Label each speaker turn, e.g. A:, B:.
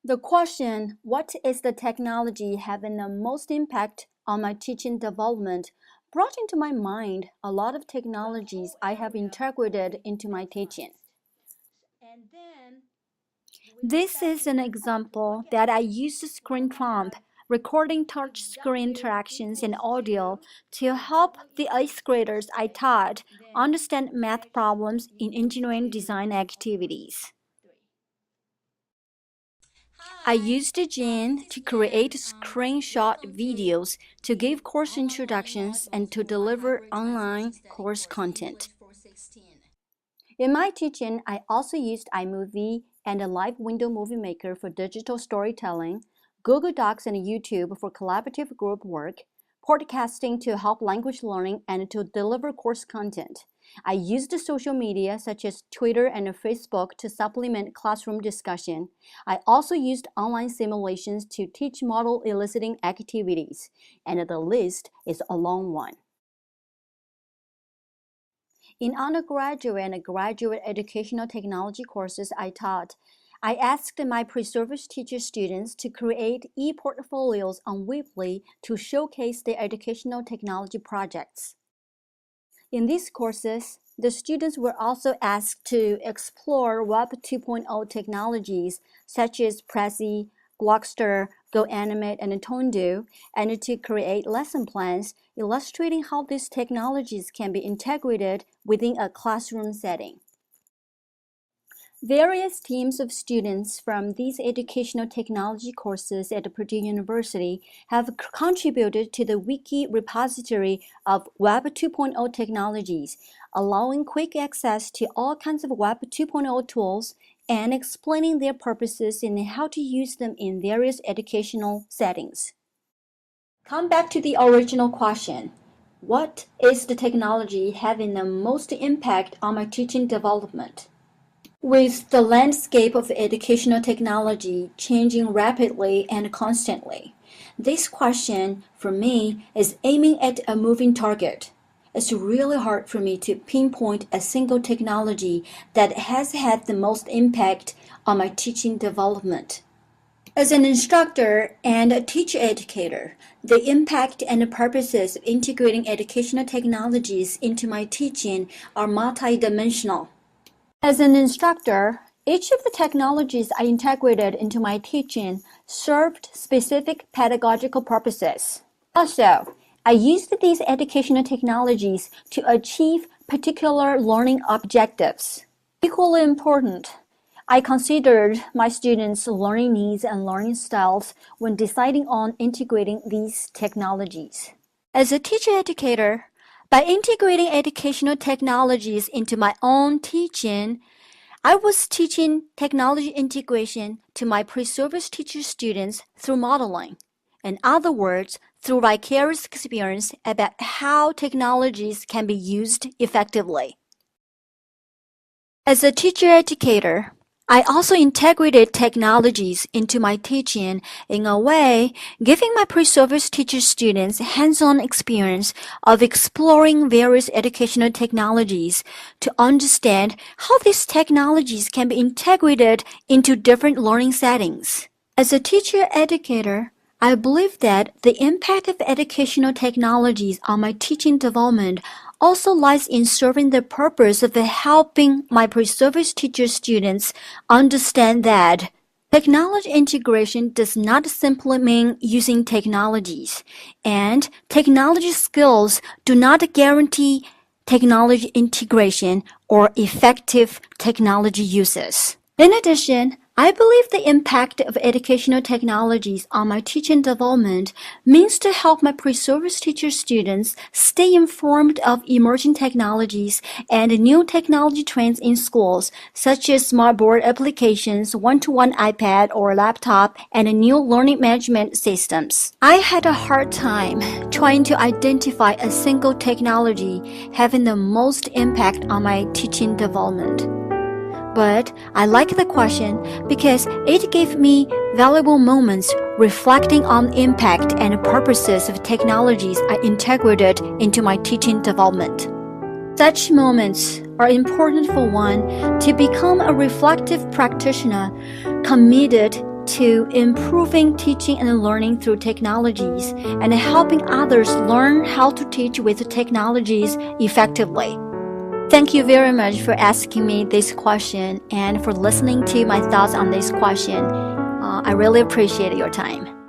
A: The question, what is the technology having the most impact on my teaching development, brought into my mind a lot of technologies I have integrated into my teaching. This is an example that I used Screen Trump, recording touch screen interactions and audio to help the 8th graders I taught understand math problems in engineering design activities. I used Gene to create screenshot videos to give course introductions and to deliver online course content. In my teaching, I also used iMovie and a live window movie maker for digital storytelling, Google Docs and YouTube for collaborative group work, podcasting to help language learning and to deliver course content. I used social media such as Twitter and Facebook to supplement classroom discussion. I also used online simulations to teach model eliciting activities, and the list is a long one. In undergraduate and graduate educational technology courses I taught, I asked my pre-service teacher students to create e-portfolios on Weebly to showcase their educational technology projects. In these courses, the students were also asked to explore Web 2.0 technologies such as Prezi, Blockster, GoAnimate, and Tondo, and to create lesson plans illustrating how these technologies can be integrated within a classroom setting. Various teams of students from these educational technology courses at Purdue University have contributed to the wiki repository of Web 2.0 technologies, allowing quick access to all kinds of Web 2.0 tools and explaining their purposes and how to use them in various educational settings. Come back to the original question. What is the technology having the most impact on my teaching development? With the landscape of educational technology changing rapidly and constantly, this question, for me, is aiming at a moving target. It's really hard for me to pinpoint a single technology that has had the most impact on my teaching development. As an instructor and a teacher educator, the impact and the purposes of integrating educational technologies into my teaching are multidimensional. As an instructor, each of the technologies I integrated into my teaching served specific pedagogical purposes. Also, I used these educational technologies to achieve particular learning objectives. Equally important, I considered my students' learning needs and learning styles when deciding on integrating these technologies. As a teacher educator, by integrating educational technologies into my own teaching, I was teaching technology integration to my pre-service teacher students through modeling. In other words, through vicarious experience about how technologies can be used effectively. As a teacher educator, I also integrated technologies into my teaching in a way giving my pre-service teacher students hands-on experience of exploring various educational technologies to understand how these technologies can be integrated into different learning settings. As a teacher educator, I believe that the impact of educational technologies on my teaching development also lies in serving the purpose of helping my pre-service teacher students understand that technology integration does not simply mean using technologies, and technology skills do not guarantee technology integration or effective technology uses. In addition, I believe the impact of educational technologies on my teaching development means to help my pre-service teacher students stay informed of emerging technologies and new technology trends in schools, such as smart board applications, one-to-one iPad or laptop, and new learning management systems. I had a hard time trying to identify a single technology having the most impact on my teaching development. But I like the question because it gave me valuable moments reflecting on the impact and purposes of technologies I integrated into my teaching development. Such moments are important for one to become a reflective practitioner committed to improving teaching and learning through technologies and helping others learn how to teach with technologies effectively. Thank you very much for asking me this question and for listening to my thoughts on this question. I really appreciate your time.